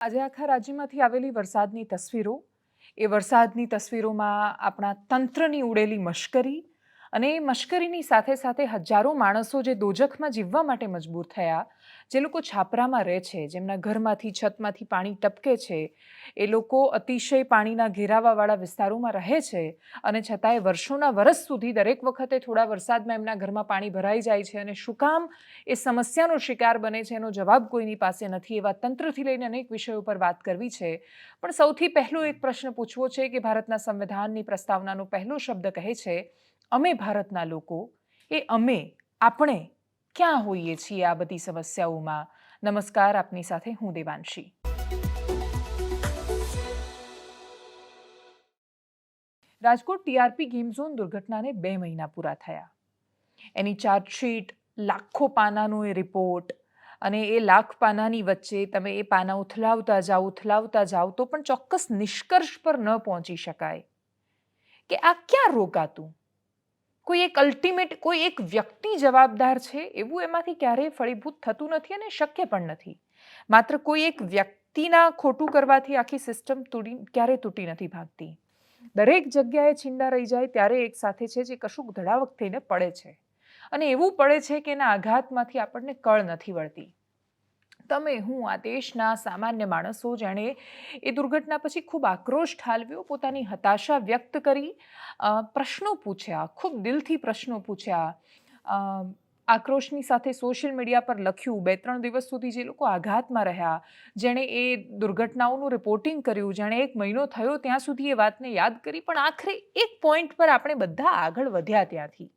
આજે આખા રાજ્યમાંથી આવેલી વરસાદની તસવીરો, એ વરસાદની તસવીરોમાં આપણા તંત્રની ઉડેલી મશ્કરી અને એ મશ્કરીની સાથે સાથે હજારો માણસો જે દોજખમાં જીવવા માટે મજબૂર થયા, જે લોકો છાપરામાં રહે છે, જેમના ઘરમાંથી છતમાંથી પાણી ટપકે છે, એ લોકો અતિશય પાણીના ઘેરાવાવાળા વિસ્તારોમાં રહે છે અને છતાંય વર્ષોના વર્ષ સુધી દરેક વખતે થોડા વરસાદમાં એમના ઘરમાં પાણી ભરાઈ જાય છે અને શું કામ એ સમસ્યાનો શિકાર બને છે એનો જવાબ કોઈની પાસે નથી. એવા તંત્રથી લઈને અનેક વિષયો પર વાત કરવી છે. પણ સૌથી પહેલો એક પ્રશ્ન પૂછવો છે કે ભારતના સંવિધાનની પ્રસ્તાવનાનો પહેલો શબ્દ કહે છે, અમે ભારતના લોકો. એ અમે, આપણે ક્યાં હોઈએ છીએ આ બધી સમસ્યાઓમાં? નમસ્કાર, આપની સાથે હું Devanshi. Rajkot TRP game zone દુર્ઘટનાને 2 મહિના પૂરા થયા. એની ચાર્જશીટ, લાખો પાનાનો એ રિપોર્ટ અને એ લાખ પાનાની વચ્ચે તમે એ પાના ઉથલાવતા જાઓ તો પણ ચોક્કસ નિષ્કર્ષ પર ન પહોંચી શકાય કે આ ક્યાં રોકાતું. કોઈ એક અલ્ટિમેટ, કોઈ એક વ્યક્તિ જવાબદાર છે એવું એમાંથી ક્યારેય ફળીભૂત થતું નથી અને શક્ય પણ નથી. માત્ર કોઈ એક વ્યક્તિના ખોટું કરવાથી આખી સિસ્ટમ ક્યારેય તૂટી નથી ભાગતી. દરેક જગ્યાએ છીંડા રહી જાય ત્યારે એક સાથે છે જે કશુંક ધડાવક થઈને પડે છે અને એવું પડે છે કે એના આઘાતમાંથી આપણને કળ નથી વળતી. તમે, હું, આ દેશના સામાન્ય માણસો જેણે એ દુર્ઘટના પછી ખૂબ આક્રોશ ઠાલવ્યો, પોતાની હતાશા વ્યક્ત કરી, પ્રશ્નો પૂછ્યા, ખૂબ દિલથી પ્રશ્નો પૂછ્યા, આક્રોશની સાથે સોશિયલ મીડિયા પર લખ્યું. 2-3 દિવસ સુધી જે લોકો આઘાતમાં રહ્યા, જેણે એ દુર્ઘટનાઓનું રિપોર્ટિંગ કર્યું, જેણે 1 મહિનો થયો ત્યાં સુધી એ વાતને યાદ કરી, પણ આખરે એક પોઈન્ટ પર આપણે બધા આગળ વધ્યા. ત્યાંથી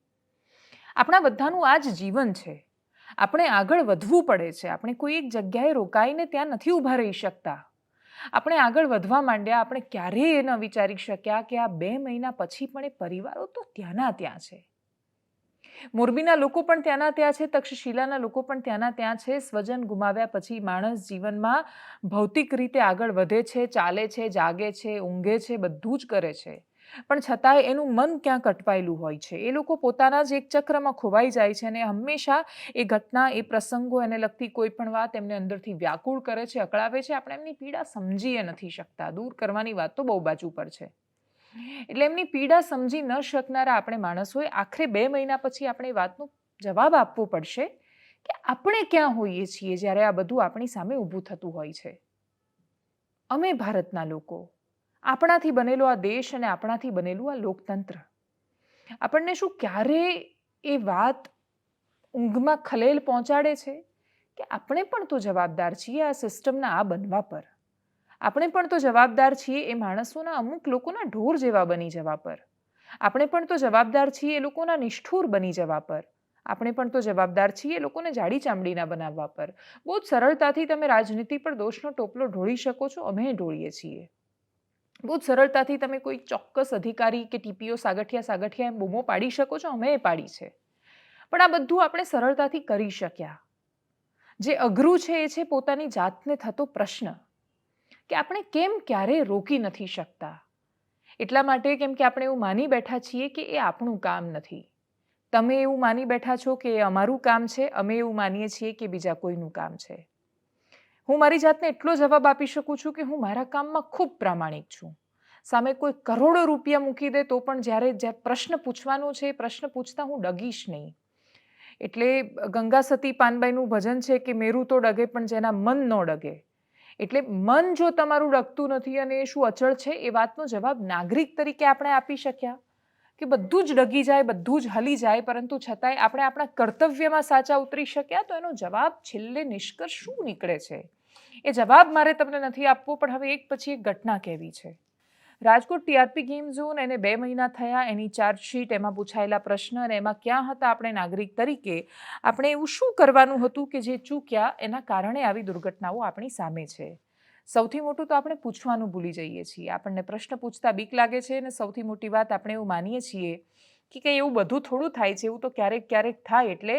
આપણા બધાનું આ જ જીવન છે. આપણે આગળ વધવું પડે છે. આપણે કોઈ એક જગ્યાએ રોકાઈને ત્યાં નથી ઊભા રહી શકતા. આપણે આગળ વધવા માંડ્યા. આપણે ક્યારેય એ ન વિચારી શક્યા કે આ 2 મહિના પછી પણ એ પરિવારો તો ત્યાંના ત્યાં છે. મોરબીના લોકો પણ ત્યાંના ત્યાં છે, તક્ષશિલાના લોકો પણ ત્યાંના ત્યાં છે. સ્વજન ગુમાવ્યા પછી માણસ જીવનમાં ભૌતિક રીતે આગળ વધે છે, ચાલે છે, જાગે છે, ઊંઘે છે, બધું જ કરે છે. પણ છતાંય એનું મન ક્યાંક અટવાયેલું હોય છે. એ લોકો પોતાના જ એક ચક્રમાં ખોવાઈ જાય છે અને હંમેશા એ ઘટના, એ પ્રસંગો, એને લગતી કોઈ પણ વાત એમને અંદરથી વ્યાકુળ કરે છે, અકળાવે છે. આપણે એમની પીડા સમજી નથી શકતા. દૂર કરવાની વાત તો બહુ બાજુ પર છે. એટલે એમની પીડા સમજી ન શકનારા આપણે માણસોએ આખરે 2 મહિના પછી આપણે એ વાતનો જવાબ આપવો પડશે કે આપણે ક્યાં હોઈએ છીએ જ્યારે આ બધું આપણી સામે ઊભું થતું હોય છે. અમે ભારતના લોકો, આપણાથી બનેલો આ દેશ અને આપણાથી બનેલું આ લોકતંત્ર. આપણને શું ક્યારે એ વાત ઊંઘમાં ખલેલ પહોંચાડે છે કે આપણે પણ તો જવાબદાર છીએ આ સિસ્ટમના આ બનવા પર? આપણે પણ તો જવાબદાર છીએ એ માણસોના અમુક લોકોના ઢોર જેવા બની જવા પર? આપણે પણ તો જવાબદાર છીએ એ લોકોના નિષ્ઠુર બની જવા પર? આપણે પણ તો જવાબદાર છીએ એ લોકોને જાડી ચામડીના બનાવવા પર? બહુ જ સરળતાથી તમે રાજનીતિ પર દોષનો ટોપલો ઢોળી શકો છો. અમે ઢોળીએ છીએ. બહુ જ સરળતાથી તમે કોઈ ચોક્કસ અધિકારી કે ટીપીઓ સાગઠિયા એમ બૂમો પાડી શકો છો. અમે પાડી છે. પણ આ બધું આપણે સરળતાથી કરી શક્યા. જે અઘરું છે એ છે પોતાની જાતને થતો પ્રશ્ન કે આપણે કેમ ક્યારેય રોકી નથી શકતા. એટલા માટે કેમ કે આપણે એવું માની બેઠા છીએ કે એ આપણું કામ નથી. તમે એવું માની બેઠા છો કે એ અમારું કામ છે. અમે એવું માનીએ છીએ કે બીજા કોઈનું કામ છે. હું મારી જાતને એટલો જવાબ આપી શકું છું કે હું મારા કામમાં ખૂબ પ્રામાણિક છું. સામે કોઈ કરોડો રૂપિયા મૂકી દે તો પણ જ્યારે પ્રશ્ન પૂછવાનો છે એ પ્રશ્ન પૂછતા હું ડગીશ નહીં. એટલે ગંગા સતી પાનબાઈનું ભજન છે કે મેરું તો ડગે પણ જેના મન ન ડગે. એટલે મન જો તમારું ડગતું નથી અને એ શું અચળ છે એ વાતનો જવાબ નાગરિક તરીકે આપણે આપી શક્યા કે બધું જ ડગી જાય, બધું જ હલી જાય, પરંતુ છતાંય આપણે આપણા કર્તવ્યમાં સાચા ઉતરી શક્યા, તો એનો જવાબ છેલ્લે નિષ્કર્ષ શું નીકળે છે એ જવાબ મારે તમને નથી આપવો. પણ હવે એક પછી એક ઘટના કહેવી છે. રાજકોટ ટીઆરપી ગેમ ઝોન, એને 2 મહિના થયા. એની ચાર્જશીટ, એમાં પૂછાયેલા પ્રશ્ન અને એમાં ક્યાં હતા આપણે નાગરિક તરીકે? આપણે એવું શું કરવાનું હતું કે જે ચૂક્યા, એના કારણે આવી દુર્ઘટનાઓ આપણી સામે છે? સૌથી મોટું તો આપણે પૂછવાનું ભૂલી જઈએ છીએ. આપણને પ્રશ્ન પૂછતા બીક લાગે છે અને સૌથી મોટી વાત આપણે એવું માનીએ છીએ કે કંઈ એવું બધું થોડું થાય છે, એવું તો ક્યારેક ક્યારેક થાય, એટલે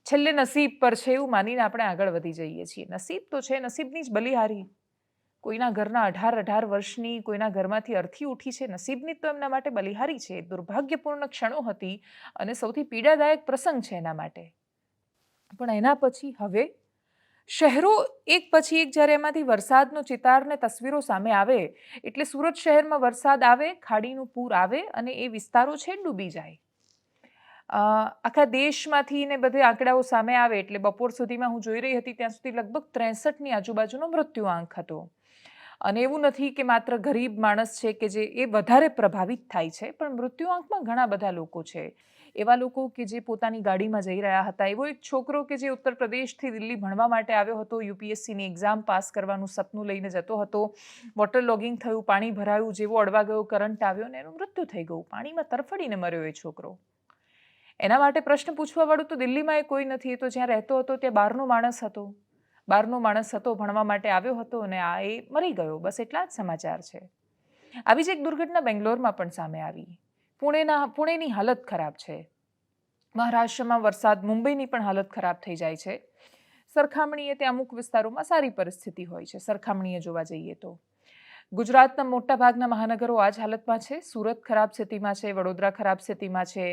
છેલ્લે નસીબ પર છે એવું માનીને આપણે આગળ વધી જઈએ છીએ. નસીબ તો છે, નસીબની જ બલિહારી. કોઈના ઘરના 18 વર્ષની, કોઈના ઘરમાંથી અર્થી ઉઠી છે, નસીબની તો એમના માટે બલિહારી છે. દુર્ભાગ્યપૂર્ણ ક્ષણો હતી અને સૌથી પીડાદાયક પ્રસંગ છે એના માટે. પણ એના પછી હવે શહેરો એક પછી એક જ્યારે એમાંથી વરસાદનો ચિતાર ને તસવીરો સામે આવે એટલે સુરત શહેરમાં વરસાદ આવે, ખાડીનું પૂર આવે અને એ વિસ્તારો છે ડૂબી જાય. આખા દેશમાંથી ને બધે આંકડાઓ સામે આવે એટલે બપોર સુધીમાં હું જોઈ રહી હતી ત્યાં સુધી લગભગ 63ની આજુબાજુનો મૃત્યુઆંક હતો. અને એવું નથી કે માત્ર ગરીબ માણસ છે કે જે એ વધારે પ્રભાવિત થાય છે, પણ મૃત્યુઆંકમાં ઘણા બધા લોકો છે. એવા લોકો કે જે પોતાની ગાડીમાં જઈ રહ્યા હતા. એવો એક છોકરો કે જે ઉત્તર પ્રદેશથી દિલ્હી ભણવા માટે આવ્યો હતો, યુપીએસસીની એક્ઝામ પાસ કરવાનું સપનું લઈને જતો હતો. વોટર લોગિંગ થયું, પાણી ભરાયું, જેવો અડવા ગયો કરંટ આવ્યો ને એનું મૃત્યુ થઈ ગયું. પાણીમાં તરફડીને મર્યો એ છોકરો. એના માટે પ્રશ્ન પૂછવાવાળું તો દિલ્હીમાં એ કોઈ નથી. એ તો જ્યાં રહેતો હતો ત્યાં બહારનો માણસ હતો. ભણવા માટે આવ્યો હતો અને એ મરી ગયો. બસ એટલા જ સમાચાર છે. આવી જ એક દુર્ઘટના બેંગ્લોરમાં પણ સામે આવી. પુણેની હાલત ખરાબ છે. મહારાષ્ટ્રમાં વરસાદ, મુંબઈની પણ હાલત ખરાબ થઈ જાય છે. સરખામણીએ ત્યાં અમુક વિસ્તારોમાં સારી પરિસ્થિતિ હોય છે, સરખામણીએ જોવા જઈએ તો. ગુજરાતના મોટા ભાગના મહાનગરો આ જ હાલતમાં છે. સુરત ખરાબ સ્થિતિમાં છે, વડોદરા ખરાબ સ્થિતિમાં છે.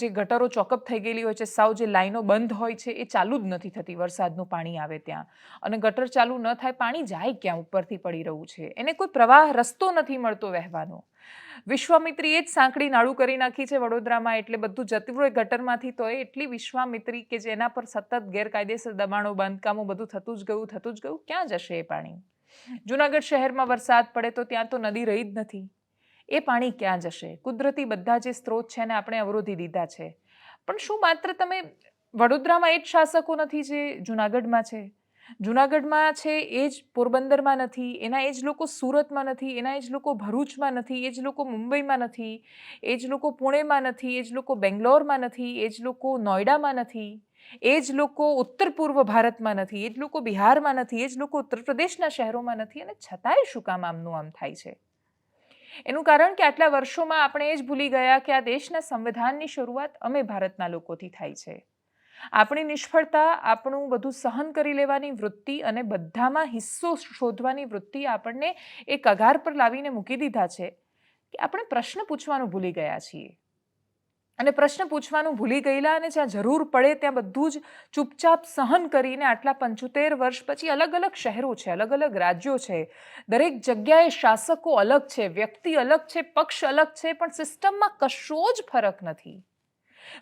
જે ગટરો ચોકઅપ થઈ ગયેલી હોય છે, સાવ જે લાઈનો બંધ હોય છે એ ચાલુ જ નથી થતી વરસાદનું પાણી આવે ત્યાં. અને ગટર ચાલુ ન થાય, પાણી જાય ક્યાં? ઉપરથી પડી રહ્યું છે. એને કોઈ પ્રવાહ રસ્તો નથી મળતો વહેવાનો. વિશ્વામિત્રીએ જ સાંકડી નાળું કરી નાખી છે વડોદરામાં, એટલે બધું જતું હોય ગટરમાંથી. તો એ એટલી વિશ્વામિત્રી કે જેના પર સતત ગેરકાયદેસર દબાણો, બાંધકામો બધું થતું જ ગયું. ક્યાં જશે એ પાણી? જુનાગઢ શહેરમાં વરસાદ પડે તો ત્યાં તો નદી રહી જ નથી. એ પાણી ક્યાં જશે? કુદરતી બધા જે સ્ત્રોત છે એને આપણે અવરોધી દીધા છે. પણ શું માત્ર તમે વડોદરામાં એ જ શાસકો નથી જે જુનાગઢમાં છે? જુનાગઢમાં છે એ જ પોરબંદરમાં નથી, એના એ જ લોકો સુરતમાં નથી, એના એ જ લોકો ભરૂચમાં નથી, એ જ લોકો મુંબઈમાં નથી, એ જ લોકો પુણેમાં નથી, એ જ લોકો બેંગ્લોરમાં નથી, એ જ લોકો નોઈડામાં નથી, એ જ લોકો ઉત્તર પૂર્વ ભારતમાં નથી, એ જ લોકો બિહારમાં નથી, એ જ લોકો ઉત્તર પ્રદેશના શહેરોમાં નથી. અને છતાંય શું કામ આમનું આમ થાય છે? એનું કારણ કે આટલા વર્ષોમાં આપણે એ જ ભૂલી ગયા કે આ દેશના સંવિધાનની શરૂઆત અમે ભારતના લોકોથી થાય છે. આપણી નિષ્ફળતા, આપણું બધું સહન કરી લેવાની વૃત્તિ અને બધામાં હિસ્સો શોધવાની વૃત્તિ આપણને એ કગાર પર લાવીને મૂકી દીધા છે કે આપણે પ્રશ્ન પૂછવાનું ભૂલી ગયા છીએ. અને પ્રશ્ન પૂછવાનું ભૂલી ગયેલા અને જ્યાં જરૂર પડે ત્યાં બધું જ ચૂપચાપ સહન કરીને આટલા 75 વર્ષ પછી અલગ અલગ શહેરો છે, અલગ અલગ રાજ્યો છે, દરેક જગ્યાએ શાસકો અલગ છે, વ્યક્તિ અલગ છે, પક્ષ અલગ છે, પણ સિસ્ટમમાં કશો જ ફરક નથી.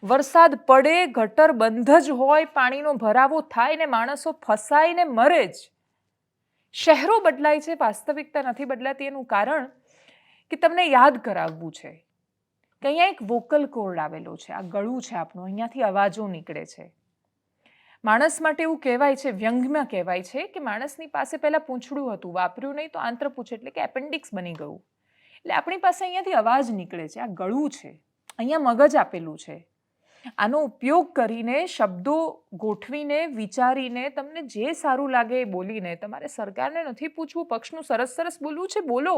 વરસાદ પડે, ગટર બંધ જ હોય, પાણીનો ભરાવો થાય ને માણસો ફસાય ને મરે જ. શહેરો બદલાય છે, વાસ્તવિકતા નથી બદલાતી. એનું કારણ કે તમને યાદ કરાવવું છે કે અહીંયા એક વોકલ કોર્ડ આવેલો છે. આ ગળું છે આપણું, અહીંયાથી અવાજો નીકળે છે. માણસ માટે એવું કહેવાય છે, વ્યંગમાં કહેવાય છે કે માણસની પાસે પહેલાં પૂંછડું હતું, વાપર્યું નહીં તો આંત્રપૂછ એટલે કે એપેન્ડિક્સ બની ગયું. એટલે આપણી પાસે અહીંયાથી અવાજ નીકળે છે. આ ગળું છે, અહીંયા મગજ આપેલું છે. આનો ઉપયોગ કરીને, શબ્દો ગોઠવીને, વિચારીને, તમને જે સારું લાગે એ બોલીને, તમારે સરકારને નથી પૂછવું, પક્ષનું સરસ સરસ બોલવું છે બોલો.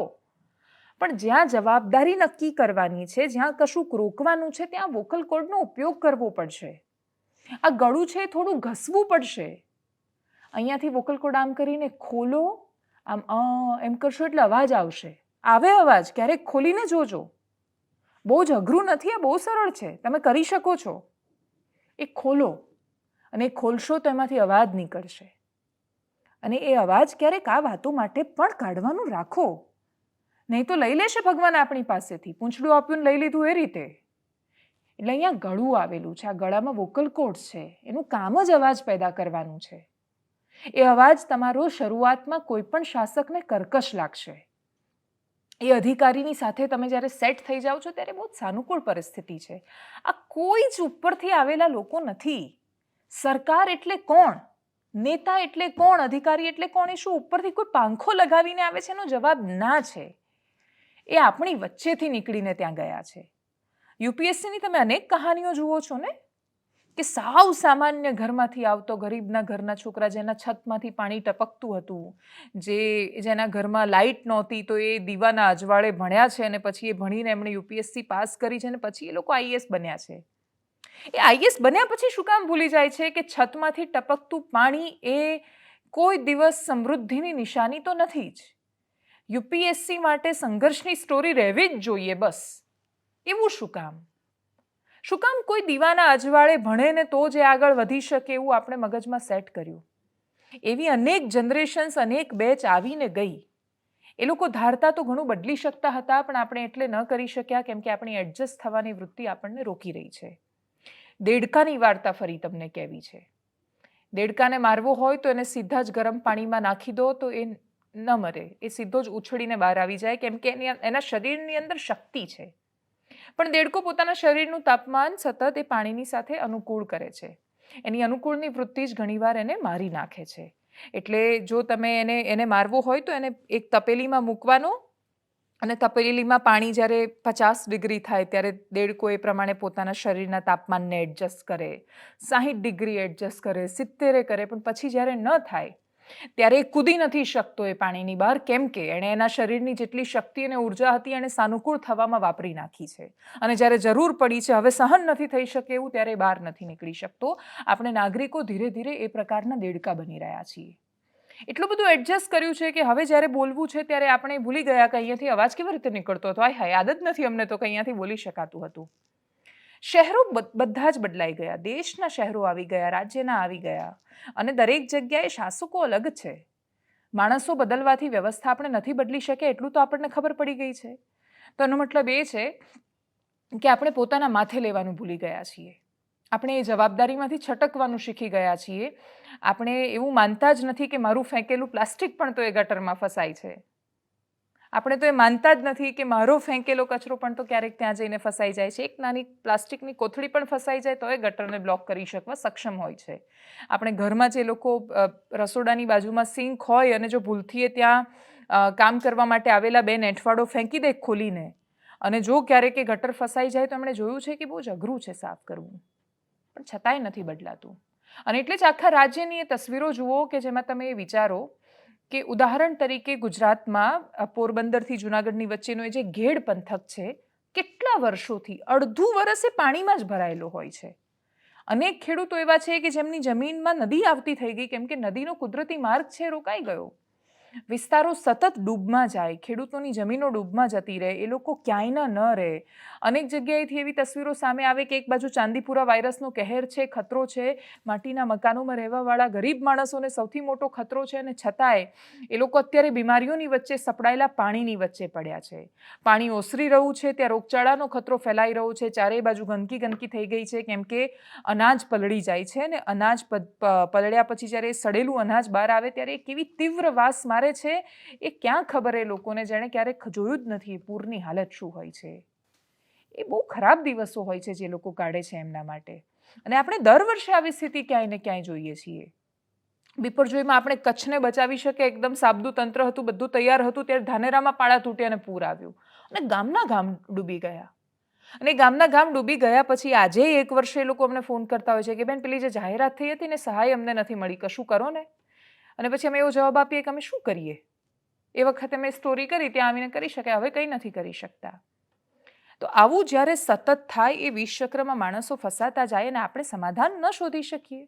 પણ જ્યાં જવાબદારી નક્કી કરવાની છે, જ્યાં કશુંક રોકવાનું છે, ત્યાં વોકલ કોર્ડનો ઉપયોગ કરવો પડશે. આ ગળું છે થોડું ઘસવું પડશે. અહીંયાથી વોકલ કોર્ડ આમ કરીને ખોલો, આમ એમ કરશો એટલે અવાજ આવશે. આવે અવાજ, ક્યારેક ખોલીને જોજો. બહુ જ અઘરું નથી, આ બહુ સરળ છે, તમે કરી શકો છો. એ ખોલો અને ખોલશો તો એમાંથી અવાજ નીકળશે. અને એ અવાજ ક્યારેક આ વાતો માટે પણ કાઢવાનું રાખો. નહીં તો લઈ લેશે ભગવાન આપણી પાસેથી. પૂંછડું આપ્યું ને લઈ લીધું એ રીતે. એટલે અહીંયા ગળું આવેલું છે, આ ગળામાં વોકલ કોર્ડ્સ છે. એનું કામ જ અવાજ પેદા કરવાનું છે. એ અવાજ તમારો શરૂઆતમાં કોઈ પણ શાસકને કર્કશ લાગશે. એ અધિકારીની સાથે તમે જ્યારે સેટ થઈ જાઓ છો ત્યારે બહુ જ સાનુકૂળ પરિસ્થિતિ છે. આ કોઈ જ ઉપરથી આવેલા લોકો નથી. સરકાર એટલે કોણ? નેતા એટલે કોણ? અધિકારી એટલે કોણ? એ શું ઉપરથી કોઈ પાંખો લગાવીને આવે છે? એનો જવાબ ના છે. એ આપણી વચ્ચેથી નીકળીને ત્યાં ગયા છે. યુપીએસસીની તમે અનેક કહાનીઓ જુઓ છો ને, કે સાવ સામાન્ય ઘરમાંથી આવતો ગરીબના ઘરના છોકરા, જેના છતમાંથી પાણી ટપકતું હતું, જેના ઘરમાં લાઇટ નહોતી તો એ દીવાના અજવાળે ભણ્યા છે અને પછી એ ભણીને એમણે યુપીએસસી પાસ કરી છે અને પછી એ લોકો આઈએએસ બન્યા છે. એ આઈએએસ બન્યા પછી શું કામ ભૂલી જાય છે કે છતમાંથી ટપકતું પાણી એ કોઈ દિવસ સમૃદ્ધિની નિશાની તો નથી જ. યુપીએસસી માટે સંઘર્ષની સ્ટોરી રહેવી જ જોઈએ બસ. એવું શું કામ? શું કામ કોઈ દીવાના અજવાળે ભણે ને તો જ એ આગળ વધી શકે એવું આપણે મગજમાં સેટ કર્યું? એવી અનેક જનરેશન્સ, અનેક બેચ આવીને ગઈ. એ લોકો ધારતા તો ઘણું બદલી શકતા હતા, પણ આપણે એટલે ન કરી શક્યા કેમ કે આપણી એડજસ્ટ થવાની વૃત્તિ આપણને રોકી રહી છે. દેડકાની વાર્તા ફરી તમને કહેવી છે. દેડકાને મારવો હોય તો એને સીધા જ ગરમ પાણીમાં નાખી દો તો એ ન મરે, એ સીધો જ ઉછળીને બહાર આવી જાય કેમ કે એના શરીરની અંદર શક્તિ છે. પણ દેડકો પોતાના શરીરનું તાપમાન સતત એ પાણીની સાથે અનુકૂળ કરે છે. એની અનુકૂળની વૃત્તિ જ ઘણીવાર એને મારી નાખે છે. એટલે જો તમે એને મારવો હોય તો એને એક તપેલીમાં મૂકવાનો, અને તપેલીમાં પાણી જ્યારે 50 ડિગ્રી થાય ત્યારે દેડકો એ પ્રમાણે પોતાના શરીરના તાપમાનને એડજસ્ટ કરે, 60 ડિગ્રી એડજસ્ટ કરે, 70 કરે, પણ પછી જ્યારે ન થાય ત્યારે એ કૂદી નથી શકતો એ પાણીની બહાર કેમ કે એણે એના શરીરની જેટલી શક્તિ અને ઉર્જા હતી એણે સાનુકૂળ થવામાં વાપરી નાખી છે. અને જ્યારે જરૂર પડી છે, હવે સહન નથી થઈ શકે એવું, ત્યારે બહાર નથી નીકળી શકતો. આપણે નાગરિકો ધીરે ધીરે એ પ્રકારના દેડકા બની રહ્યા છીએ. એટલું બધું એડજસ્ટ કર્યું છે કે હવે જ્યારે બોલવું છે ત્યારે આપણે ભૂલી ગયા કે અહીંયાથી અવાજ કેવી રીતે નીકળતો હતો. હાય યાદ જ નથી અમને તો કે અહીંયાથી બોલી શકાતું હતું. શહેરો બધા જ બદલાઈ ગયા, દેશના શહેરો આવી ગયા, રાજ્યના આવી ગયા, અને દરેક જગ્યાએ શાસકો અલગ છે. માણસો બદલવાથી વ્યવસ્થા આપણે નથી બદલી શકે એટલું તો આપણને ખબર પડી ગઈ છે. તો એનો મતલબ એ છે કે આપણે પોતાના માથે લેવાનું ભૂલી ગયા છીએ. આપણે એ જવાબદારીમાંથી છટકવાનું શીખી ગયા છીએ. આપણે એવું માનતા જ નથી કે મારું ફેંકેલું પ્લાસ્ટિક પણ તો એ ગટરમાં ફસાય છે. આપણે તો એ માનતા જ નથી કે મારો ફેંકેલો કચરો પણ તો ક્યારેક ત્યાં જઈને ફસાઈ જાય છે. એક નાની પ્લાસ્ટિકની કોથળી પણ ફસાઈ જાય તો એ ગટરને બ્લોક કરી શકવા સક્ષમ હોય છે. આપણે ઘરમાં જે લોકો રસોડાની બાજુમાં સિંક હોય અને જો ભૂલથી ત્યાં કામ કરવા માટે આવેલા બેન એંઠવાડો ફેંકી દે ખોલીને, અને જો ક્યારેક એ ગટર ફસાઈ જાય તો એમણે જોયું છે કે બહુ જ અઘરું છે સાફ કરવું, પણ છતાંય નથી બદલાતું. અને એટલે જ આખા રાજ્યની એ તસવીરો જુઓ કે જેમાં તમે એ વિચારો કે ઉદાહરણ તરીકે ગુજરાતમાં પોરબંદરથી જૂનાગઢની વચ્ચેનો એ જે ઘેડ પંથક છે, કેટલા વર્ષોથી અડધું વર્ષ એ પાણીમાં જ ભરાયેલો હોય છે. અનેક ખેડૂતો એવા છે કે જેમની જમીનમાં નદી આવતી થઈ ગઈ કેમ કે નદીનો કુદરતી માર્ગ છે રોકાઈ ગયો. વિસ્તારો સતત ડૂબમાં જાય, ખેડૂતોની જમીનો ડૂબમાં જતી રહે, એ લોકો ક્યાંયના ન રહે. અનેક જગ્યાએથી એવી તસવીરો સામે આવે કે એક બાજુ ચાંદીપુરા વાયરસનો કહેર છે, ખતરો છે, માટીના મકાનોમાં રહેવાવાળા ગરીબ માણસોને સૌથી મોટો ખતરો છે, અને છતાંય એ લોકો અત્યારે બીમારીઓની વચ્ચે સપડાયેલા પાણીની વચ્ચે પડ્યા છે. પાણી ઓસરી રહ્યું છે, ત્યાં રોગચાળાનો ખતરો ફેલાઈ રહ્યો છે, ચારેય બાજુ ગંદકી થઈ ગઈ છે કેમ કે અનાજ પલળી જાય છે, ને અનાજ પલળ્યા પછી જ્યારે સડેલું અનાજ બહાર આવે ત્યારે કેવી તીવ્ર વાસ મારે છે એ ક્યાં ખબર એ લોકોને, જેણે ક્યારેક જોયું જ નથી પૂરની હાલત શું હોય છે. એ બહુ ખરાબ દિવસો હોય છે જે લોકો કાઢે છે એમના માટે. અને આપણે દર વર્ષે આવી સ્થિતિ ક્યાંય ને ક્યાંય જોઈએ છીએ. બિપરજોયમાં આપણે કચ્છને બચાવી શકે એકદમ સાબદું તંત્ર હતું, બધું તૈયાર હતું, ત્યારે ધાનેરામાં પાળા તૂટ્યા અને પૂર આવ્યું અને ગામના ગામ ડૂબી ગયા. અને ગામના ગામ ડૂબી ગયા પછી આજે એક વર્ષે એ લોકો અમને ફોન કરતા હોય છે કે બેન પેલી જે જાહેરાત થઈ હતી ને સહાય અમને નથી મળી, કશું કરો ને. અને પછી અમે એવો જવાબ આપીએ કે અમે શું કરીએ. એ વખતે મેં સ્ટોરી કરી, ત્યાં આવીને કરી શકાય, હવે કંઈ નથી કરી શકતા. તો આવું જ્યારે સતત થાય એ વિષચક્રમાં માણસો ફસાતા જાય અને આપણે સમાધાન ન શોધી શકીએ.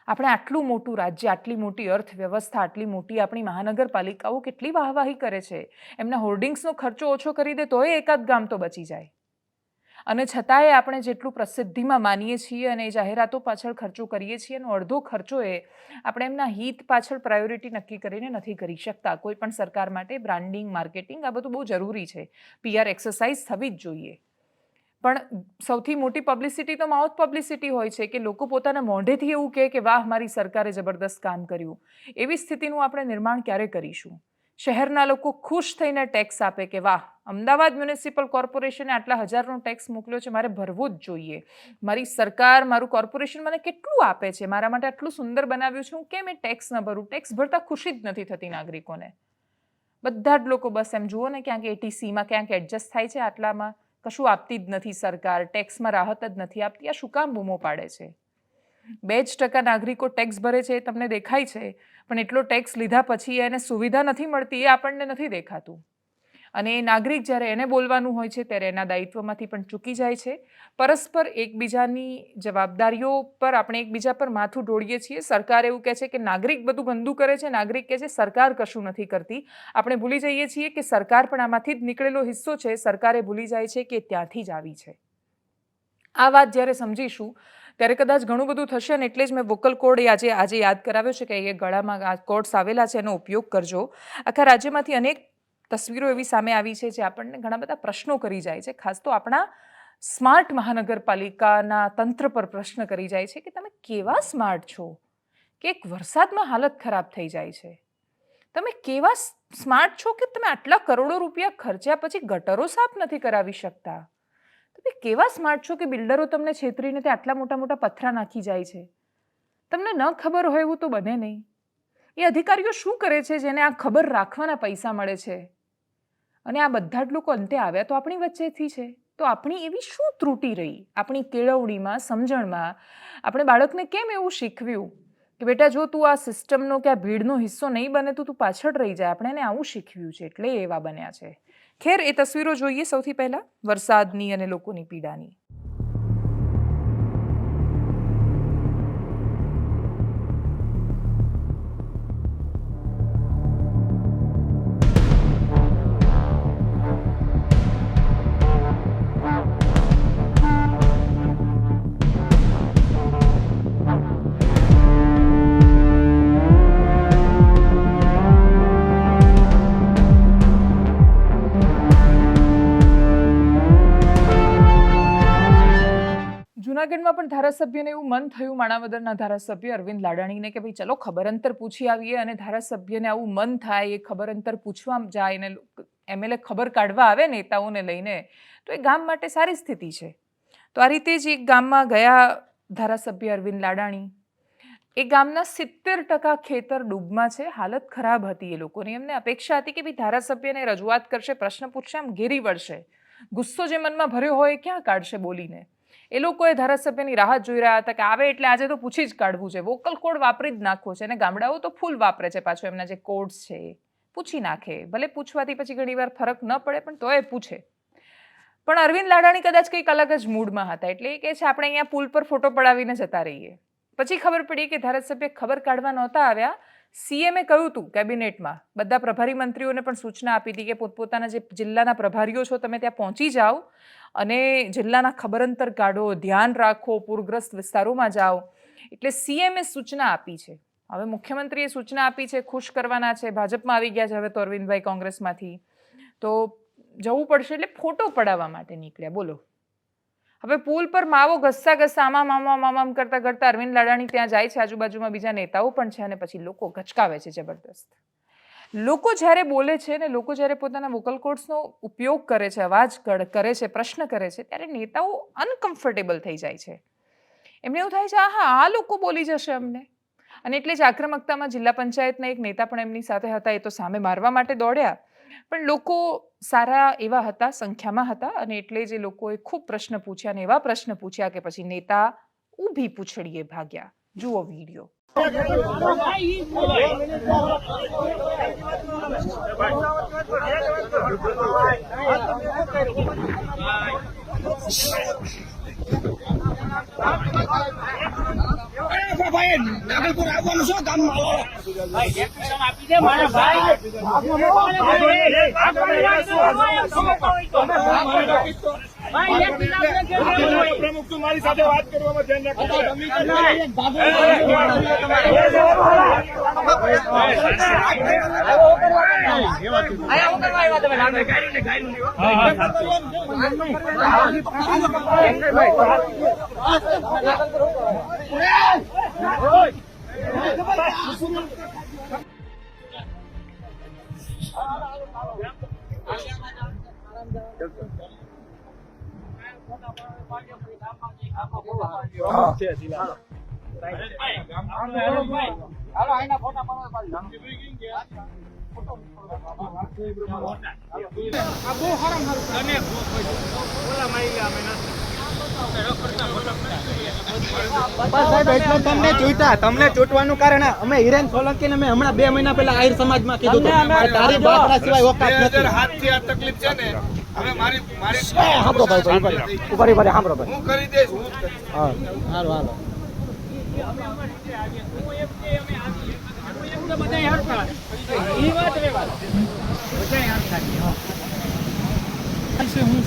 આપણે આટલું મોટું રાજ્ય, આટલી મોટી અર્થવ્યવસ્થા, આટલી મોટી આપણી મહાનગરપાલિકાઓ કેટલી વાહવાહી કરે છે, એમના હોર્ડિંગ્સનો ખર્ચો ઓછો કરી દે તોય એકાદ ગામ તો બચી જાય. અને છતાંય આપણે જેટલું પ્રસિદ્ધિમાં માનીએ છીએ અને એ જાહેરાતો પાછળ ખર્ચો કરીએ છીએ એનો અડધો ખર્ચો આપણે એમના હિત પાછળ પ્રાયોરિટી નક્કી કરીને નથી કરી શકતા. કોઈ પણ સરકાર માટે બ્રાન્ડિંગ, માર્કેટિંગ આ બધું બહુ જરૂરી છે, PR એક્સરસાઇઝ થવી જ જોઈએ. પણ સૌથી મોટી પબ્લિસિટી તો માઉથ પબ્લિસિટી હોય છે કે લોકો પોતાના મોઢેથી એવું કહે કે વાહ મારી સરકારે જબરદસ્ત કામ કર્યું. એવી સ્થિતિનું આપણે નિર્માણ ક્યારે કરીશું? શહેરના લોકો ખુશ થઈને ટેક્સ આપે કે વાહ અમદાવાદ મ્યુનિસિપલ કોર્પોરેશને આટલા હજારનો ટેક્સ મોકલ્યો છે, મારે ભરવો જ જોઈએ. મારી સરકાર, મારું કોર્પોરેશન મને કેટલું આપે છે, મારા માટે આટલું સુંદર બનાવ્યું છે, હું કેમ એ ટેક્સ ન ભરું? ટેક્સ ભરતા ખુશી જ નથી થતી નાગરિકોને. બધા જ લોકો બસ એમ જુઓ ને ક્યાંક ATCમાં ક્યાંક એડજસ્ટ થાય છે, આટલામાં કશું આપતી જ નથી સરકાર, ટેક્સમાં રાહત જ નથી આપતી. આ શું કામ બૂમો પાડે છે? 2% નાગરિકો ટેક્સ ભરે છે એ તમને દેખાય છે, પણ એટલો ટેક્સ લીધા પછી એને સુવિધા નથી મળતી એ આપણને નથી દેખાતું. અને એ નાગરિક જ્યારે એને બોલવાનું હોય છે ત્યારે એના દાયિત્વમાંથી પણ ચૂકી જાય છે. પરસ્પર એકબીજાની જવાબદારીઓ પર આપણે એકબીજા પર માથું ઢોળીએ છીએ. સરકાર એવું કહે છે કે નાગરિક બધું ગંદુ કરે છે, નાગરિક કહે છે સરકાર કશું નથી કરતી. આપણે ભૂલી જઈએ છીએ કે સરકાર પણ આમાંથી જ નીકળેલો હિસ્સો છે. સરકારે ભૂલી જાય છે કે ત્યાંથી જ આવી છે. આ વાત જ્યારે સમજીશું ત્યારે કદાચ ઘણું બધું થશે અને એટલે જ મેં વોકલ કોડ આજે યાદ કરાવ્યો છે કે એ ગળામાં આ કોડ્સ આવેલા છે એનો ઉપયોગ કરજો. આખા રાજ્યમાંથી અનેક તસવીરો એવી સામે આવી છે જે આપણને ઘણા બધા પ્રશ્નો કરી જાય છે, ખાસ તો આપણા સ્માર્ટ મહાનગરપાલિકાના તંત્ર પર પ્રશ્ન કરી જાય છે કે તમે કેવા સ્માર્ટ છો કે એક વરસાદમાં હાલત ખરાબ થઈ જાય છે. તમે કેવા સ્માર્ટ છો કે તમે આટલા કરોડો રૂપિયા ખર્ચ્યા પછી ગટરો સાફ નથી કરાવી શકતા. તમે કેવા સ્માર્ટ છો કે બિલ્ડરો તમને છેતરીને તે આટલા મોટા મોટા પથરા નાખી જાય છે. તમને ન ખબર હોય એવું તો બને નહીં. એ અધિકારીઓ શું કરે છે જેને આ ખબર રાખવાના પૈસા મળે છે? અને આ બધા જ લોકો અંતે આવ્યા તો આપણી વચ્ચેથી છે. તો આપણી એવી શું ત્રુટિ રહી? આપણી કેળવણીમાં, સમજણમાં આપણે બાળકને કેમ એવું શીખવ્યું કે બેટા જો તું આ સિસ્ટમનો કે આ ભીડનો હિસ્સો નહીં બને તો તું પાછળ રહી જાય? આપણે એને આવું શીખવ્યું છે એટલે એવા બન્યા છે. ખેર, એ તસવીરો જોઈએ સૌથી પહેલા વરસાદની અને લોકોની પીડાની. જૂનાગઢમાં પણ ધારાસભ્યને એવું મન થયું, માણાવદરના ધારાસભ્ય અરવિંદ લાડાણીને, કે ભાઈ ચલો ખબર અંતર પૂછી આવીએ. અને ધારાસભ્યને આવું મન થાય, એ ખબર અંતર પૂછવા જાય ને એમએલએ ખબર કાઢવા આવે નેતાઓને લઈને, તો એ ગામ માટે સારી સ્થિતિ છે. તો આ રીતે જ એક ગામમાં ગયા ધારાસભ્ય અરવિંદ લાડાણી. એ ગામના 70% ખેતર ડૂબમાં છે, હાલત ખરાબ હતી એ લોકોની. એમને અપેક્ષા હતી કે ભાઈ ધારાસભ્યને રજૂઆત કરશે, પ્રશ્ન પૂછશે, આમ ઘેરી વળશે, ગુસ્સો જે મનમાં ભર્યો હોય ક્યાં કાઢશે બોલીને. એ લોકોએ ધારાસભ્યની રાહ જોઈ રહ્યા હતા કે આવે એટલે આજે તો પૂછી જ કાઢવું છે, વોકલ કોડ વાપરી જ નાખવો છે. અને ગામડાઓ તો ફૂલ વાપરે છે પાછો, એમના જે કોડ્સ છે એ પૂછી નાખે. ભલે પૂછવાથી પછી ઘણીવાર ફરક ન પડે પણ તોય પૂછે. પણ અરવિંદ લાડાણી કદાચ કંઈક અલગ જ મૂડમાં હતા એટલે એ કહે છે આપણે અહીંયા પુલ પર ફોટો પડાવીને જતા રહીએ. પછી ખબર પડી કે ધારાસભ્ય ખબર કાઢવા નહોતા આવ્યા. સીએમએ કહ્યું હતું કેબિનેટમાં, બધા પ્રભારી મંત્રીઓને પણ સૂચના આપી હતી કે પોતપોતાના જે જિલ્લાના પ્રભારીઓ છો તમે ત્યાં પહોંચી જાઓ અને જિલ્લાના ખબર અંતર કાઢો, ધ્યાન રાખો, પૂરગ્રસ્ત વિસ્તારોમાં જાઓ. એટલે સીએમએ સૂચના આપી છે. હવે મુખ્યમંત્રીએ સૂચના આપી છે, ખુશ કરવાના છે, ભાજપમાં આવી ગયા છે હવે તો અરવિંદભાઈ કોંગ્રેસમાંથી, તો જવું પડશે એટલે ફોટો પડાવવા માટે નીકળ્યા. બોલો, હવે પુલ પર માવો ઘસતા આમામ કરતા કરતા અરવિંદ લાડાણી ત્યાં જાય છે. આજુબાજુમાં બીજા નેતાઓ પણ છે અને પછી લોકો ગચકાવે છે જબરદસ્ત. લોકો જ્યારે બોલે છે ને લોકો જ્યારે પોતાના વોકલ કોડ્સનો ઉપયોગ કરે છે, અવાજ કરે છે, પ્રશ્ન કરે છે, ત્યારે નેતાઓ અનકમ્ફર્ટેબલ થઈ જાય છે. એમને એવું થાય છે આ લોકો બોલી જશે અમને. અને એટલે જ આક્રમકતામાં જિલ્લા પંચાયતના એક નેતા પણ એમની સાથે હતા. એ તો સામે મારવા માટે દોડ્યા, પણ લોકો સારા એવા હતા, સંખ્યામાં હતા, અને એટલે જ એ લોકોએ ખૂબ પ્રશ્ન પૂછ્યા અને એવા પ્રશ્ન પૂછ્યા કે પછી નેતા ઊભી પૂંછડીએ ભાગ્યા. જુઓ વિડીયો. નાગલપુર આવવાનું શું કામ પ્રમુખ તું મારી સાથે વાત કરવામાં ધ્યાન તમને ચૂંટવાનું કારણ અમે હિરેન સોલંકી ને મેં હમણાં 2 મહિના પહેલા આહિર સમાજમાં કીધું તારી બાપડા સિવાય ઓકાત નથી. હાથથી આ તકલીફ છે ને હવે મારી સાંભળો ભાઈ ઉપર સાંભળો ભાઈ હું કરી દઈશ. હા હાલો હાલો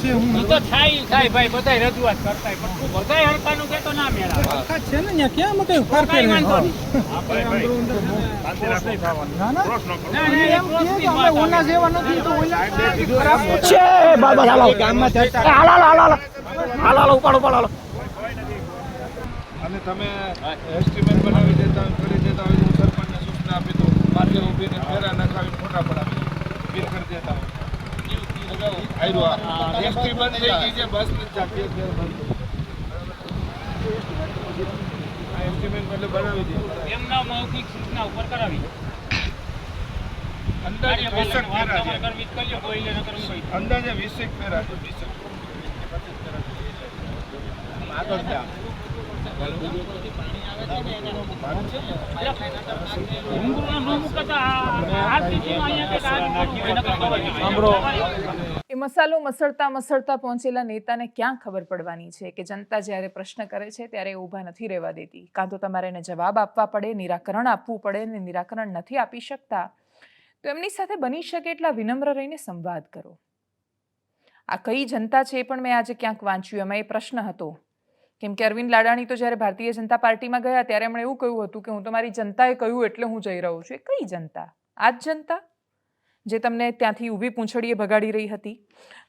છે હું ઈ તો થાય ભાઈ બધાય રજૂઆત કરતાય પણ તું બધાય હરખાનું કહેતો ના મેળા હરકત છે ને ત્યાં ક્યાં મકે ફરક કાંઈ નહીં વાંધો નહીં. ના ના ના, એમ કહે કે અમે ઓના જેવા નથી તો ઓલા છે બાબા હાલો ગામમાં ચર્ચા હાલો હાલો હાલો હાલો ઉપાડો ઉપાડો અને તમે એસ્ટિમેટ બનાવી દેતા હોય કરી દેતા હોય તો સરપંચને સૂચના આપી દો માર્ગે ઊભીને ફેરા નખાવી ફોટા પડાવી બિલ કરી દેતા હોય એસટી બંધ થઈ ગઈ છે બસ નથી ચાલતી ફેર બંધ આ એસ્ટિમેટ એટલે બનાવી દે એમના મૌખિક સૂચના ઉપર કરાવી અંદાજે 20 ફેરા છે કરવી જ કરજો કોઈ ન કરવું કોઈ અંદાજે 20 ફેરા છે 20 આગળ ત્યાં એ મસાલો મસળતા મસળતા પહોંચેલા નેતાને ક્યાં ખબર પડવાની છે કે જનતા જ્યારે પ્રશ્ન કરે છે ત્યારે એ ઊભા નથી રહેવા દેતી. કાં તો તમારે એને જવાબ આપવા પડે, નિરાકરણ આપવું પડે, ને નિરાકરણ નથી આપી શકતા તો એમની સાથે બની શકે એટલા વિનમ્ર રહીને સંવાદ કરો. આ કઈ જનતા છે એ પણ મેં આજે ક્યાંક વાંચ્યું. એમાં એ પ્રશ્ન હતો કેમ કે અરવિંદ લાડાણી તો જ્યારે ભારતીય જનતા પાર્ટીમાં ગયા ત્યારે એમણે એવું કહ્યું હતું કે હું તમારી જનતાએ કહ્યું એટલે હું જઈ રહ્યો છું. એ કઈ જનતા? આ જ જનતા જે તમને ત્યાંથી ઊભી પૂંછડીએ ભગાડી રહી હતી?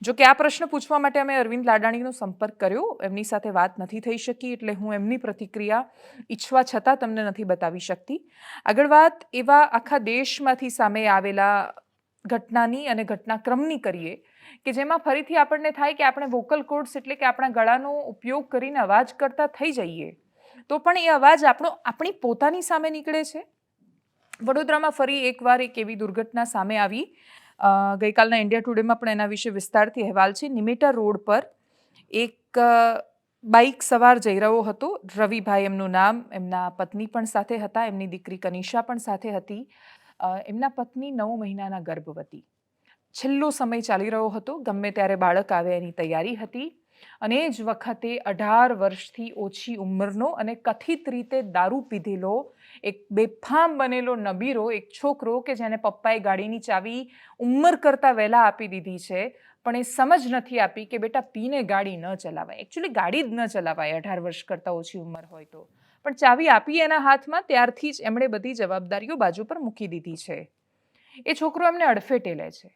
જો કે આ પ્રશ્ન પૂછવા માટે અમે અરવિંદ લાડાણીનો સંપર્ક કર્યો, એમની સાથે વાત નથી થઈ શકી એટલે હું એમની પ્રતિક્રિયા ઈચ્છવા છતાં તમને નથી બતાવી શકતી. આગળ વાત એવા આખા દેશમાંથી સામે આવેલા ઘટનાની અને ઘટનાક્રમની કરીએ કે જેમાં ફરીથી આપણને થાય કે આપણે વોકલ કોર્ડ્સ એટલે કે આપણા ગળાનો ઉપયોગ કરીને અવાજ કરતા થઈ જઈએ તો પણ એ અવાજ આપણી પોતાની સામે નીકળે છે. વડોદરામાં ફરી એકવાર એક એવી દુર્ઘટના સામે આવી. ગઈકાલના ઇન્ડિયા ટુડેમાં પણ એના વિશે વિસ્તારથી અહેવાલ છે. નિમેટા રોડ પર એક બાઇક સવાર જઈ રહ્યો હતો. રવિભાઈ એમનું નામ, એમના પત્ની પણ સાથે હતા, એમની દીકરી કનિષા પણ સાથે હતી. એમના પત્ની 9 મહિનાના ગર્ભવતી. છેલ્લો સમય ચાલી રહ્યો હતો, ગમે ત્યારે બાળક આવે એની તૈયારી હતી અને એ જ વખતે 18 વર્ષથી ઓછી ઉંમરનો અને કથિત રીતે દારૂ પીધેલો એક બેફામ બનેલો નબીરો એક છોકરો કે જેને પપ્પાએ ગાડીની ચાવી ઉંમર કરતાં વહેલા આપી દીધી છે પણ એ સમજ નથી આપી કે બેટા પીને ગાડી ન ચલાવાય. એકચ્યુઅલી ગાડી જ ન ચલાવાય 18 વર્ષ કરતાં ઓછી ઉંમર હોય તો, પણ ચાવી આપી એના હાથમાં ત્યારથી જ એમણે બધી જવાબદારીઓ બાજુ પર મૂકી દીધી છે. એ છોકરો એમને અડફેટે લે છે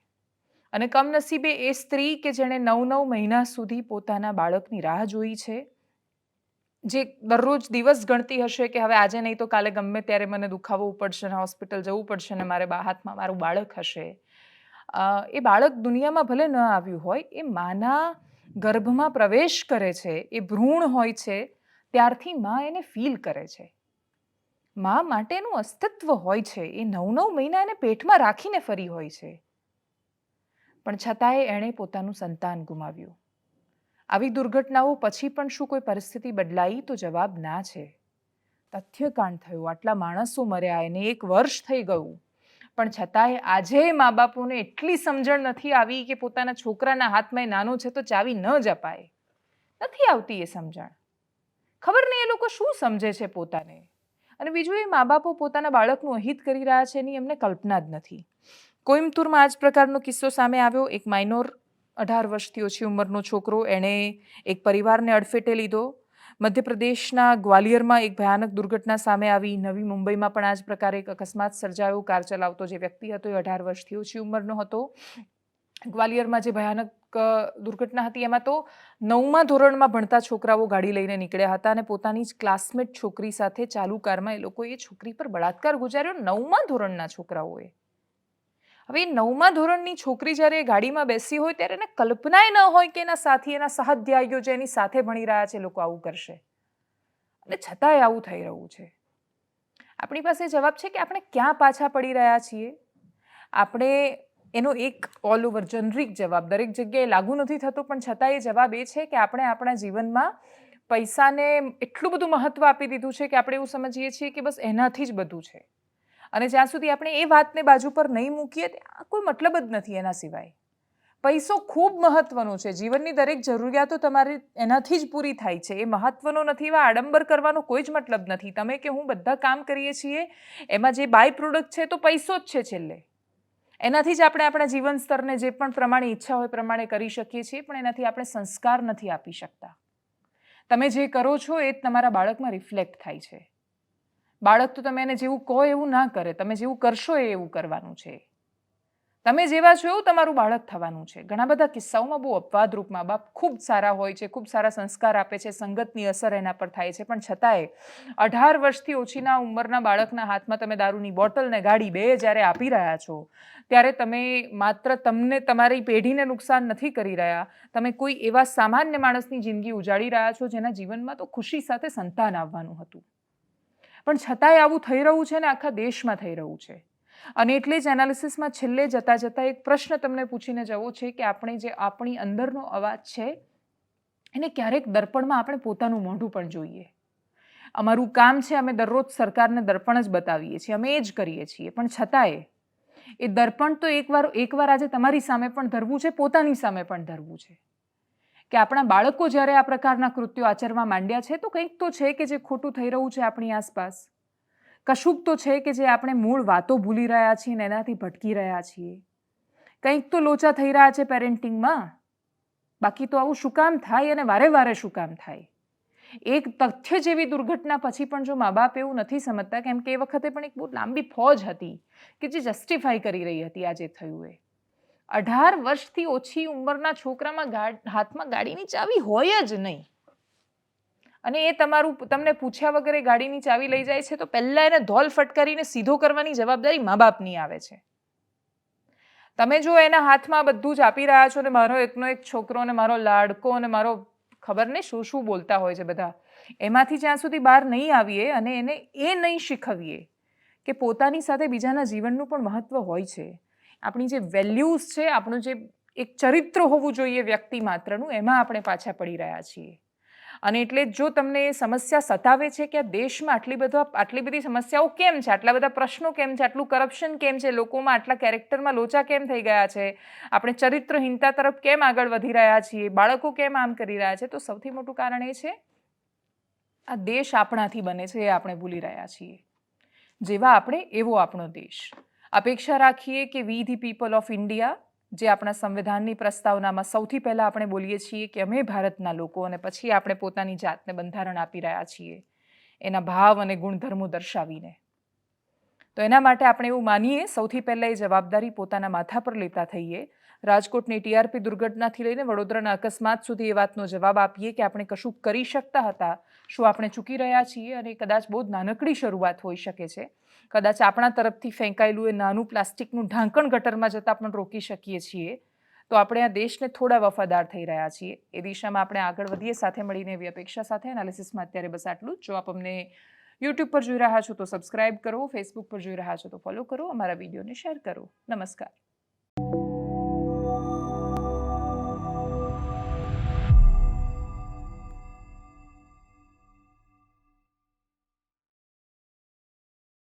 અને કમનસીબે એ સ્ત્રી કે જેણે 9 મહિના સુધી પોતાના બાળકની રાહ જોઈ છે, જે દરરોજ દિવસ ગણતી હશે કે હવે આજે નહીં તો કાલે ગમે ત્યારે મને દુખાવવું પડશે ને હોસ્પિટલ જવું પડશે ને મારે હાથમાં મારું બાળક હશે. એ બાળક દુનિયામાં ભલે ન આવ્યું હોય, એ માના ગર્ભમાં પ્રવેશ કરે છે, એ ભ્રૂણ હોય છે, ત્યારથી માં એને ફીલ કરે છે. માં માટેનું અસ્તિત્વ હોય છે. એ 9 મહિના એને પેટમાં રાખીને ફરી હોય છે. પણ છતાંય એણે પોતાનું સંતાન ગુમાવ્યું. આવી દુર્ઘટનાઓ પછી પણ શું કોઈ પરિસ્થિતિ બદલાઈ? તો જવાબ ના છે. તથ્યકાંડ થયું, આટલા માણસો મર્યા, એને 1 વર્ષ થઈ ગયું, પણ છતાંય આજે મા બાપોને એટલી સમજણ નથી આવી કે પોતાના છોકરાના હાથમાં એ નાનો છે તો ચાવી ન જ અપાય. નથી આવતી એ સમજણ. ખબર નહીં એ લોકો શું સમજે છે પોતાને. અને બીજું, એ મા બાપો પોતાના બાળકનું અહિત કરી રહ્યા છે એની એમને કલ્પના જ નથી. કોઈમ્બતુરમાં આ જ પ્રકારનો કિસ્સો સામે આવ્યો. એક માઇનોર 18 વર્ષથી ઓછી ઉંમરનો છોકરો, એણે એક પરિવારને અડફેટે લીધો. મધ્યપ્રદેશના ગ્વાલિયરમાં એક ભયાનક દુર્ઘટના સામે આવી. નવી મુંબઈમાં પણ આ જ પ્રકારે એક અકસ્માત સર્જાયો. કાર ચલાવતો જે વ્યક્તિ હતો એ 18 વર્ષથી ઓછી ઉંમરનો હતો. ગ્વાલિયરમાં જે ભયાનક દુર્ઘટના હતી એમાં તો 9મા ધોરણમાં ભણતા છોકરાઓ ગાડી લઈને નીકળ્યા હતા અને પોતાની જ ક્લાસમેટ છોકરી સાથે ચાલુ કારમાં એ લોકોએ છોકરી પર બળાત્કાર ગુજાર્યો. 9મા ધોરણના છોકરાઓએ. હવે 9મા ધોરણની છોકરી જ્યારે ગાડીમાં બેસી હોય ત્યારે એને કલ્પનાય ન હોય કે એના સાથી, એના સહાધ્યાયીઓ જે એની સાથે ભણી રહ્યા છે લોકો આવું કરશે. અને છતાંય આવું થઈ રહ્યું છે. આપણી પાસે જવાબ છે કે આપણે ક્યાં પાછા પડી રહ્યા છીએ. આપણે એનો એક ઓલ ઓવર જનરિક જવાબ દરેક જગ્યાએ લાગુ નથી થતો, પણ છતાં એ જવાબ એ છે કે આપણે આપણા જીવનમાં પૈસાને એટલું બધું મહત્ત્વ આપી દીધું છે કે આપણે એવું સમજીએ છીએ કે બસ એનાથી જ બધું છે. અને જ્યાં સુધી આપણે એ વાતને બાજુ પર નહીં મૂકીએ ત્યાં કોઈ મતલબ જ નથી. એના સિવાય પૈસો ખૂબ મહત્વનો છે. જીવનની દરેક જરૂરિયાતો તમારી એનાથી જ પૂરી થાય છે. એ મહત્વનો નથી, એવા આડંબર કરવાનો કોઈ જ મતલબ નથી. તમે કે હું બધા કામ કરીએ છીએ એમાં જે બાય પ્રોડક્ટ છે તો પૈસો જ છે છેલ્લે. એનાથી જ આપણે આપણા જીવન સ્તરને જે પણ પ્રમાણે ઈચ્છા હોય પ્રમાણે કરી શકીએ છીએ, પણ એનાથી આપણે સંસ્કાર નથી આપી શકતા. તમે જે કરો છો એ જ તમારા બાળકમાં રિફ્લેક્ટ થાય છે. બાળક તો તમે એને જેવું કહો એવું ના કરે, તમે જેવું કરશો એ એવું કરવાનું છે. તમે જેવા છો એવું તમારું બાળક થવાનું છે. ઘણા બધા કિસ્સાઓમાં બહુ અપવાદરૂપ મા બાપ ખૂબ સારા હોય છે, ખૂબ સારા સંસ્કાર આપે છે, સંગતની અસર એના પર થાય છે, પણ છતાંય 18 વર્ષથી ઓછીના ઉંમરના બાળકના હાથમાં તમે દારૂની બોટલ ને ગાડી બે જ્યારે આપી રહ્યા છો, ત્યારે તમે માત્ર તમને તમારી પેઢીને નુકસાન નથી કરી રહ્યા, તમે કોઈ એવા સામાન્ય માણસની જિંદગી ઉજાડી રહ્યા છો જેના જીવનમાં તો ખુશી સાથે સંતાન આવવાનું હતું. પણ છતાંય આવું થઈ રહ્યું છે ને આખા દેશમાં થઈ રહ્યું છે. અને એટલે જ એનાલિસિસમાં છેલ્લે જતાં જતાં એક પ્રશ્ન તમને પૂછીને જવો છે કે આપણે જે આપણી અંદરનો અવાજ છે એને ક્યારેક દર્પણમાં આપણે પોતાનું મોઢું પણ જોઈએ. અમારું કામ છે, અમે દરરોજ સરકારને દર્પણ જ બતાવીએ છીએ, અમે એ જ કરીએ છીએ, પણ છતાંય એ દર્પણ તો એકવાર આજે તમારી સામે પણ ધરવું છે, પોતાની સામે પણ ધરવું છે કે આપણા બાળકો જ્યારે આ પ્રકારના કૃત્યો આચરવા માંડ્યા છે તો કંઈક તો છે કે જે ખોટું થઈ રહ્યું છે આપણી આસપાસ. કશુંક તો છે કે જે આપણે મૂળ વાતો ભૂલી રહ્યા છીએ ને એનાથી ભટકી રહ્યા છીએ. કંઈક તો લોચા થઈ રહ્યા છે પેરેન્ટિંગમાં. બાકી તો આવું શું કામ થાય અને વારે વારે શું કામ થાય? એક તથ્ય જેવી દુર્ઘટના પછી પણ જો મા બાપ એવું નથી સમજતા, કેમ કે એ વખતે પણ એક બહુ લાંબી ફોજ હતી કે જે જસ્ટિફાઈ કરી રહી હતી આ જે થયું એ. 18 વર્ષથી ઓછી ઉંમરના છોકરામાં હાથમાં ગાડીની ચાવી હોય જ નહીં, અને એ તમને પૂછ્યા વગર ગાડીની ચાવી લઈ જાય છે તો પહેલા એને ધોલ ફટકારીને સીધો કરવાની જવાબદારી મા બાપની આવે છે. તમે જો એના હાથમાં બધું જ આપી રહ્યા છો ને મારો એકનો એક છોકરો ને મારો લાડકો ને મારો ખબર ને શું શું બોલતા હોય છે બધા, એમાંથી જ્યાં સુધી બહાર નહીં આવીએ અને એને એ નહીં શીખવીએ કે પોતાની સાથે બીજાના જીવનનું પણ મહત્વ હોય છે, આપણી જે વેલ્યુઝ છે, આપણું જે એક ચરિત્ર હોવું જોઈએ વ્યક્તિ માત્રનું, એમાં આપણે પાછા પડી રહ્યા છીએ. અને એટલે જો તમને સમસ્યા સતાવે છે કે આ દેશમાં આટલી બધી સમસ્યાઓ કેમ છે, આટલા બધા પ્રશ્નો કેમ છે, આટલું કરપ્શન કેમ છે, લોકોમાં આટલા કેરેક્ટરમાં લોચા કેમ થઈ ગયા છે, આપણે ચરિત્રહીનતા તરફ કેમ આગળ વધી રહ્યા છીએ, બાળકો કેમ આમ કરી રહ્યા છે, તો સૌથી મોટું કારણ એ છે આ દેશ આપણાથી બને છે એ આપણે ભૂલી રહ્યા છીએ. જેવા આપણે એવો આપણો દેશ. અપેક્ષા રાખીએ કે વી ધી પીપલ ઓફ ઇન્ડિયા, જે આપણા સંવિધાનની પ્રસ્તાવનામાં સૌથી પહેલાં આપણે બોલીએ છીએ કે અમે ભારતના લોકો, અને પછી આપણે પોતાની જાતને બંધારણ આપી રહ્યા છીએ એના ભાવ અને ગુણધર્મો દર્શાવીને. તો એના માટે આપણે એવું માનીએ સૌથી પહેલાં એ જવાબદારી પોતાના માથા પર લેતા થઈએ. રાજકોટની ટીઆરપી દુર્ઘટનાથી લઈને વડોદરાના અકસ્માત સુધી એ વાતનો જવાબ આપીએ કે આપણે કશું કરી શકતા હતા, શું આપણે ચૂકી રહ્યા છીએ, અને કદાચ બહુ જ નાનકડી શરૂઆત હોઈ શકે છે. કદાચ આપણા તરફથી ફેંકાયેલું એ નાનું પ્લાસ્ટિકનું ઢાંકણ ગટરમાં જતાં પણ રોકી શકીએ છીએ. તો આપણે આ દેશને થોડા વફાદાર થઈ રહ્યા છીએ. એ દિશામાં આપણે આગળ વધીએ સાથે મળીને એવી અપેક્ષા સાથે. એનાલિસિસમાં અત્યારે બસ આટલું જ. જો આપ અમને યુટ્યુબ પર જોઈ રહ્યા છો તો સબસ્ક્રાઇબ કરો, ફેસબુક પર જોઈ રહ્યા છો તો ફોલો કરો, અમારા વિડીયોને શેર કરો. નમસ્કાર.